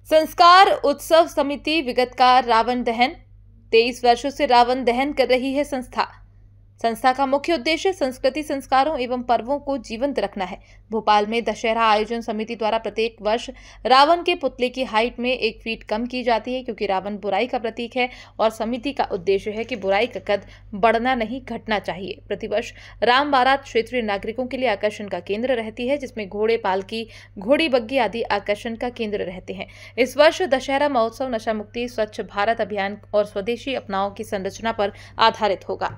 संस्कार उत्सव समिति विगत का रावण दहन 23 वर्षों से रावण दहन कर रही है। संस्था का मुख्य उद्देश्य संस्कृति, संस्कारों एवं पर्वों को जीवंत रखना है। भोपाल में दशहरा आयोजन समिति द्वारा प्रत्येक वर्ष रावण के पुतले की हाइट में 1 फीट कम की जाती है, क्योंकि रावण बुराई का प्रतीक है और समिति का उद्देश्य है कि बुराई का कद बढ़ना नहीं, घटना चाहिए। प्रतिवर्ष राम बारात क्षेत्रीय नागरिकों के लिए आकर्षण का केंद्र रहती है, जिसमें घोड़े, पालकी, घोड़ी बग्गी आदि आकर्षण का केंद्र रहते हैं। इस वर्ष दशहरा महोत्सव नशा मुक्ति, स्वच्छ भारत अभियान और स्वदेशी अपनाओं की संरचना पर आधारित होगा।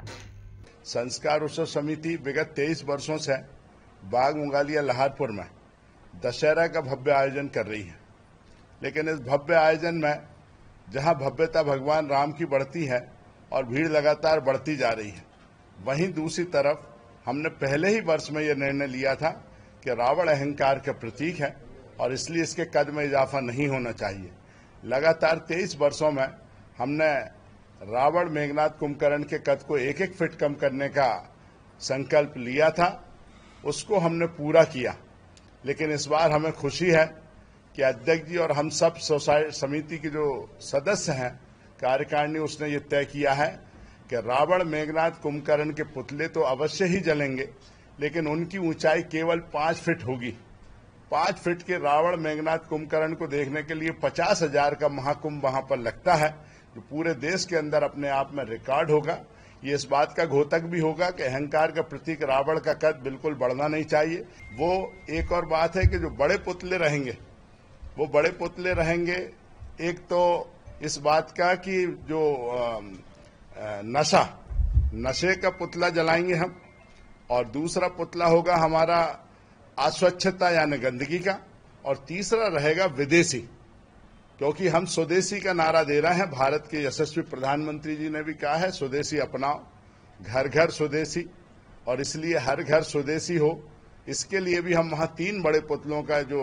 संस्कार उत्सव समिति विगत 23 वर्षों से बाग मुंगालिया लहारपुर में दशहरा का भव्य आयोजन कर रही है। लेकिन इस भव्य आयोजन में जहां भव्यता भगवान राम की बढ़ती है और भीड़ लगातार बढ़ती जा रही है, वहीं दूसरी तरफ हमने पहले ही वर्ष में यह निर्णय लिया था कि रावण अहंकार का प्रतीक है और इसलिए इसके कद में इजाफा नहीं होना चाहिए। लगातार 23 वर्षों में हमने रावण मेघनाद कुंभकर्ण के कद को 1-1 फीट कम करने का संकल्प लिया था, उसको हमने पूरा किया। लेकिन इस बार हमें खुशी है कि अध्यक्ष जी और हम सब समिति के जो सदस्य हैं, कार्यकारिणी, उसने ये तय किया है कि रावण मेघनाद कुंभकर्ण के पुतले तो अवश्य ही जलेंगे, लेकिन उनकी ऊंचाई केवल 5 फीट होगी। 5 फीट के रावण मेघनाद कुंभकर्ण को देखने के लिए 50,000 का महाकुंभ वहां पर लगता है, जो पूरे देश के अंदर अपने आप में रिकॉर्ड होगा। ये इस बात का घोतक भी होगा कि अहंकार का प्रतीक रावण का कद बिल्कुल बढ़ना नहीं चाहिए। वो एक और बात है कि जो बड़े पुतले रहेंगे, वो बड़े पुतले रहेंगे, एक तो इस बात का कि जो नशे का पुतला जलाएंगे हम, और दूसरा पुतला होगा हमारा अस्वच्छता यानी गंदगी का, और तीसरा रहेगा विदेशी, क्योंकि हम स्वदेशी का नारा दे रहे हैं। भारत के यशस्वी प्रधानमंत्री जी ने भी कहा है स्वदेशी अपनाओ, घर घर स्वदेशी, और इसलिए हर घर स्वदेशी हो। इसके लिए भी हम वहां 3 बड़े पुतलों का जो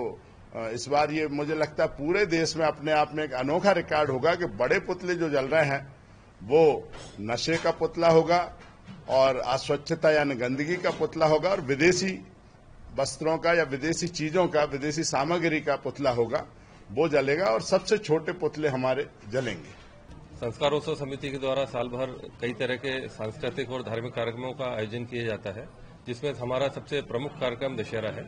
इस बार ये मुझे लगता है पूरे देश में अपने आप में एक अनोखा रिकॉर्ड होगा कि बड़े पुतले जो जल रहे हैं वो नशे का पुतला होगा और अस्वच्छता यानी गंदगी का पुतला होगा, और विदेशी वस्त्रों का या विदेशी चीजों का, विदेशी सामग्री का पुतला होगा, वो जलेगा, और सबसे छोटे पुतले हमारे जलेंगे। संस्कार उत्सव समिति के द्वारा साल भर कई तरह के सांस्कृतिक और धार्मिक कार्यक्रमों का आयोजन किया जाता है, जिसमें हमारा सबसे प्रमुख कार्यक्रम दशहरा है।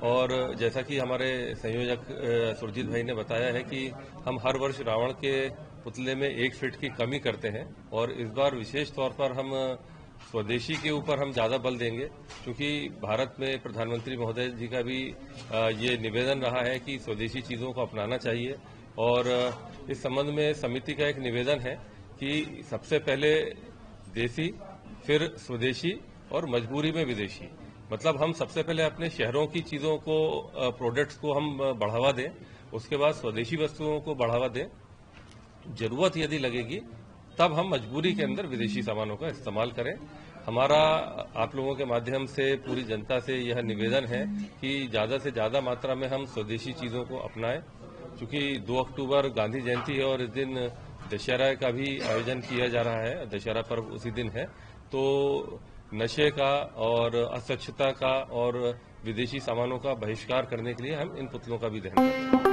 और जैसा कि हमारे संयोजक सुरजीत भाई ने बताया है कि हम हर वर्ष रावण के पुतले में 1 फीट की कमी करते हैं, और इस बार विशेष तौर पर हम स्वदेशी के ऊपर हम ज्यादा बल देंगे, क्योंकि भारत में प्रधानमंत्री महोदय जी का भी ये निवेदन रहा है कि स्वदेशी चीजों को अपनाना चाहिए। और इस संबंध में समिति का एक निवेदन है कि सबसे पहले देसी, फिर स्वदेशी और मजबूरी में विदेशी। मतलब हम सबसे पहले अपने शहरों की चीजों को, प्रोडक्ट्स को हम बढ़ावा दें, उसके बाद स्वदेशी वस्तुओं को बढ़ावा दें। जरूरत यदि लगेगी तब हम मजबूरी के अंदर विदेशी सामानों का इस्तेमाल करें। हमारा आप लोगों के माध्यम से पूरी जनता से यह निवेदन है कि ज्यादा से ज्यादा मात्रा में हम स्वदेशी चीजों को अपनाएं, क्योंकि 2 अक्टूबर गांधी जयंती है और इस दिन दशहरा का भी आयोजन किया जा रहा है। दशहरा पर्व उसी दिन है, तो नशे का और अस्वच्छता का और विदेशी सामानों का बहिष्कार करने के लिए हम इन पुतलों का भी दहन करें।